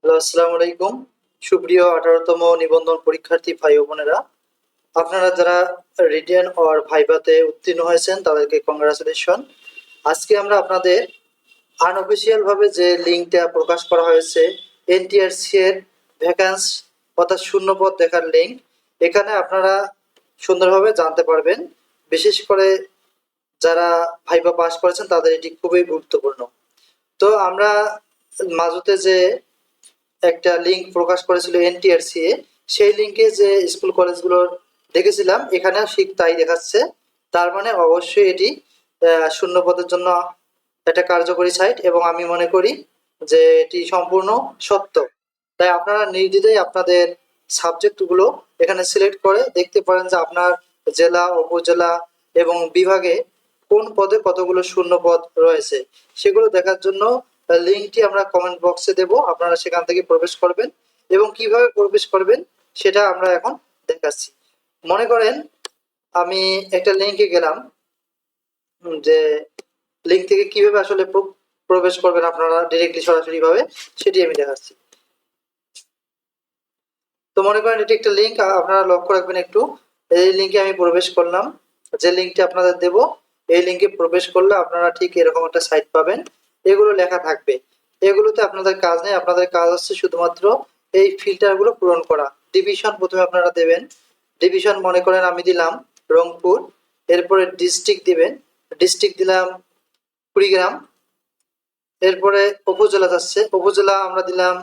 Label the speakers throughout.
Speaker 1: Hello, আসসালামু আলাইকুম। সুপ্রিয় 18তম নিবন্ধন পরীক্ষার্থী ভাই ও বোনেরা, আপনারা যারা রিটেন অর ভাইভাতে উত্তীর্ণ হয়েছেন তাদেরকে কংগ্রাচুলেশন। আজকে আমরা আপনাদের আনঅফিসিয়াল ভাবে যে লিঙ্কটা প্রকাশ করা হয়েছে এনটিআরসি এর ভ্যাকান্স অর্থাৎ শূন্যপদ দেখার লিঙ্ক, এখানে আপনারা সুন্দরভাবে জানতে পারবেন। বিশেষ করে যারা ভাইভা পাস করেছেন তাদের এটি খুবই গুরুত্বপূর্ণ। তো আমরা মাঝতে যে একটা লিঙ্ক প্রকাশ করেছিল এনটিআরসি, সেই লিঙ্কে যে স্কুল কলেজগুলোর দেখেছিলাম এখানে ঠিক তাই দেখাচ্ছে। তার মানে অবশ্যই এটি শূন্য পদের জন্য একটা কার্যকরী সাইট, এবং আমি মনে করি যে এটি সম্পূর্ণ সত্য। তাই আপনারা নির্দ্বিধায় আপনাদের সাবজেক্টগুলো এখানে সিলেক্ট করে দেখতে পারেন যে আপনার জেলা, উপজেলা এবং বিভাগে কোন পদে কতগুলো শূন্য পদ রয়েছে। সেগুলো দেখার জন্য লিঙ্কটি আমরা কমেন্ট বক্সে দেব, আপনারা সেখান থেকে প্রবেশ করবেন। এবং কিভাবে প্রবেশ করবেন সেটা আমরা এখন দেখাচ্ছি। মনে করেন আমি একটা লিঙ্কে গেলাম, যে লিঙ্ক থেকে কিভাবে আসলে প্রবেশ করবেন আপনারা ডিরেক্টলি সরাসরি ভাবে সেটি আমি দেখাচ্ছি। তো মনে করেন এটি একটা লিঙ্ক, আপনারা লক্ষ্য রাখবেন একটু। এই লিঙ্কে আমি প্রবেশ করলাম, যে লিঙ্কটি আপনাদের দেব এই লিঙ্কে প্রবেশ করলে আপনারা ঠিক এরকম একটা সাইট পাবেন। এগুলো লেখা থাকবে, এগুলোতে আপনাদের কাজ নেই, আপনাদের কাজ হচ্ছে শুধুমাত্র এই ফিল্টারগুলো পূরণ করা। ডিভিশন প্রথমে আপনারা দেবেন, ডিভিশন মনে করেন আমি দিলাম রংপুর। এরপরে ডিস্ট্রিক্ট দিবেন, ডিস্ট্রিক্ট দিলাম কুড়িগ্রাম। এরপরে উপজেলা যাচ্ছে, উপজেলা আমরা দিলাম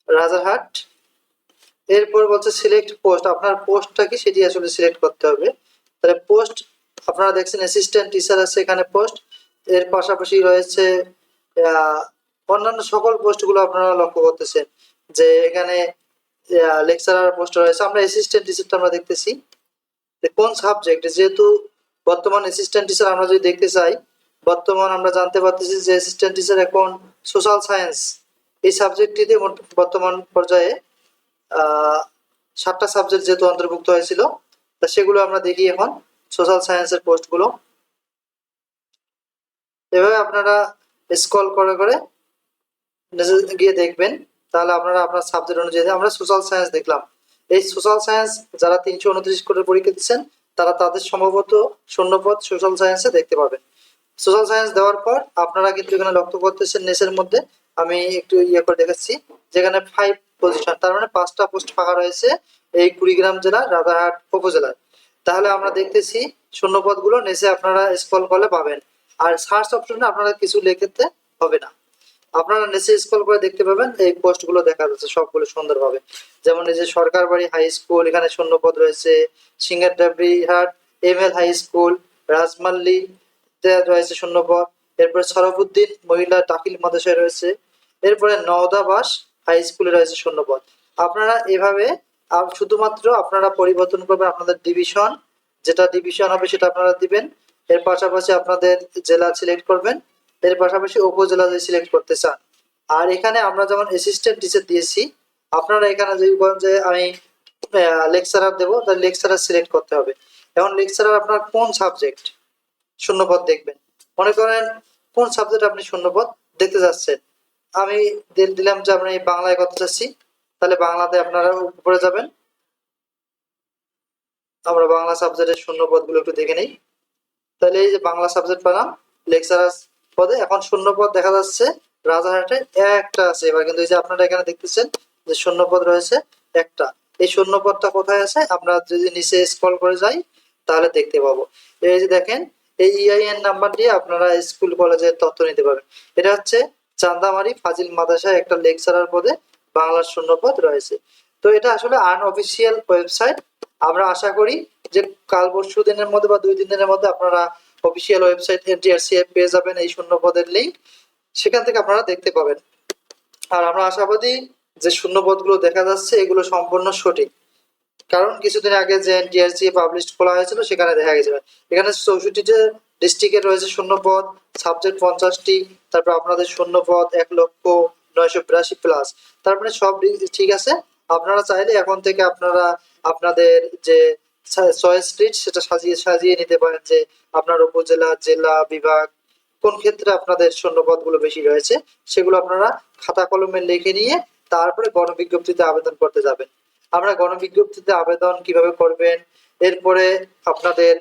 Speaker 1: রাজারহাট। এরপর বলছে সিলেক্ট পোস্ট, আপনার পোস্টটা কি সেটি আসলে সিলেক্ট করতে হবে। তাহলে পোস্ট আপনারা দেখছেন অ্যাসিস্ট্যান্ট টিচার আছে এখানে পোস্ট, এর পাশাপাশি রয়েছে অন্যান্য সকল পোস্টগুলো আপনারা লক্ষ্য করতেছেন যে এখানে লেকচারার পোস্ট রয়েছে। আমরা অ্যাসিস্ট্যান্ট টিচারটা আমরা দেখতেছি কোন সাবজেক্ট, যেহেতু বর্তমান অ্যাসিস্ট্যান্ট টিচার আমরা যদি দেখতে চাই, বর্তমান আমরা জানতে পারতেছি যে অ্যাসিস্ট্যান্ট টিচার এখন সোশ্যাল সায়েন্স এই সাবজেক্টটিতে বর্তমান পর্যায়ে 7টা সাবজেক্ট যেহেতু অন্তর্ভুক্ত হয়েছিল, তা সেগুলো আমরা দেখি এখন সোশ্যাল সায়েন্সের পোস্টগুলো। এভাবে আপনারা স্ক্রল করে করে গিয়ে দেখবেন, তাহলে আপনারা আপনার সাবজেক্ট অনুযায়ী আমরা সোশ্যাল সায়েন্স দেখলাম। এই সোশ্যাল সায়েন্স যারা 329 করে পরীক্ষা দিচ্ছেন তারা তাদের সম্ভবত শূন্যপদ সোশ্যাল সায়েন্সে দেখতে পাবেন। সোশ্যাল সায়েন্স দেওয়ার পর আপনারা কিন্তু এখানে লক্ষ্য করতেছেন নিচের মধ্যে আমি একটু করে দেখাচ্ছি, যেখানে 5 পজিশন, তার মানে 5টা পোস্ট ফাঁকা রয়েছে এই কুড়িগ্রাম জেলার রাজারহাট উপজেলায়। তাহলে আমরা দেখতেছি শূন্যপদগুলো নিচে আপনারা স্ক্রল করলে পাবেন। আর সার্চ অপশনে আপনারা কিছু লিখতে হবে না, আপনারা নিচে স্ক্রল করে দেখতে পাবেন এই পোস্টগুলো দেখা যাচ্ছে সবগুলো সুন্দরভাবে। যেমন এই যে সরকার বাড়ি হাই স্কুল, এখানে শূন্যপদ রয়েছে। সিঙ্গারডাবরিহাট এমএল হাই স্কুল, রাজমাল্লি রয়েছে শূন্যপদ। এরপরে সরফুদ্দিন মহিলা দাখিল মাদ্রাসায় রয়েছে। এরপরে নওদাবাস হাই স্কুলে রয়েছে শূন্যপদ। আপনারা এভাবে শুধুমাত্র আপনারা পরিবর্তন করবেন আপনাদের ডিভিশন, যেটা ডিভিশন হবে সেটা আপনারা দিবেন। এর পাশাপাশি আপনাদের জেলা সিলেক্ট করবেন, এর পাশাপাশি উপজেলা যদি সিলেক্ট করতে চান। আর এখানে আমরা যেমন অ্যাসিস্ট্যান্ট টিচার দিয়েছি, আপনারা এখানে যদি বলেন যে আমি লেকচারার দেবো, তাহলে লেকচারার সিলেক্ট করতে হবে। এখন লেকচারার আপনার কোন সাবজেক্ট শূন্যপদ দেখবেন, মনে করেন কোন সাবজেক্ট আপনি শূন্যপদ দেখতে যাচ্ছেন। আমি দিলাম যে আমি বাংলায় করতে চাচ্ছি, তাহলে বাংলাতে আপনারা উপরে যাবেন। আমরা বাংলা সাবজেক্টের শূন্যপদগুলো একটু দেখে নেই। তাহলে এই যে বাংলা সাবজেক্ট পেলাম লেকচারার পদে, এখন শূন্যপদ দেখা যাচ্ছে রাজারহাটে একটা আছে। এবার কিন্তু এই যে আপনারা এখানে দেখতেছেন যে শূন্যপদ রয়েছে একটা। এই শূন্যপদটা কোথায় আছে, আমরা যদি নিচে স্ক্রল করে যাই তাহলে দেখতে পাবো। এই যে দেখেন এই ইআইএন নাম্বার দিয়ে আপনারা স্কুল কলেজের তথ্য নিতে পারবেন। এটা হচ্ছে চান্দামারি ফাজিল মাদ্রাসায় একটা লেকচারার পদে বাংলার শূন্যপদ রয়েছে। তো এটা আসলে আনঅফিসিয়াল ওয়েবসাইট। আমরা আশা করি যে কাল পরশু দিনের মধ্যে বা 2 দিনের মধ্যে আপনারা অফিসিয়াল ওয়েবসাইট এনটিআরসি এ পেয়ে যাবেন এই শূন্যপদের লিঙ্ক, সেখান থেকে আপনারা দেখতে পাবেন। আর আমরা আশাবাদী যে শূন্যপদগুলো দেখা যাচ্ছে এগুলো সম্পূর্ণ সঠিক, কারণ কিছুদিন আগে যে এনটিআরসি পাবলিশ করা হয়েছিল সেখানে দেখা গেছে এখানে 64টি ডিস্ট্রিক্টে রয়েছে শূন্যপদ, সাবজেক্ট 50টি, তারপর আপনাদের শূন্যপদ 1,982 প্লাস। তার মানে সব ঠিক আছে। আপনারা চাইলে এখন থেকে আপনারা আপনাদের যে চয়েস লিস্ট সেটা সাজিয়ে সাজিয়ে নিতে পারেন, যে আপনার উপজেলা, জেলা, বিভাগ কোন ক্ষেত্রে আপনাদের শূন্যপদগুলো বেশি রয়েছে সেগুলো আপনারা খাতা কলমে লিখে নিয়ে তারপরে গণবিজ্ঞপ্তিতে আবেদন করতে যাবেন। আমরা গণবিজ্ঞপ্তিতে আবেদন কিভাবে করবেন, এরপরে আপনাদের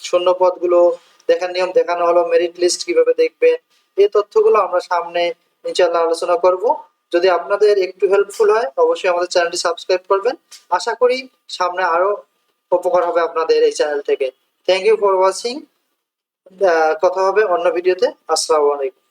Speaker 1: শূন্য পদগুলো দেখার নিয়ম দেখানো হলো, মেরিট লিস্ট কিভাবে দেখবেন, এই তথ্যগুলো আমরা সামনে ইনশাআল্লাহ আলোচনা করব। যদি আপনাদের একটু হেল্পফুল হয় অবশ্যই আমাদের চ্যানেলটি সাবস্ক্রাইব করবেন। আশা করি সামনে আরো উপকার হবে আপনাদের এই চ্যানেল থেকে। Thank you for watching. কথা হবে অন্য ভিডিওতে। আসসালামু আলাইকুম।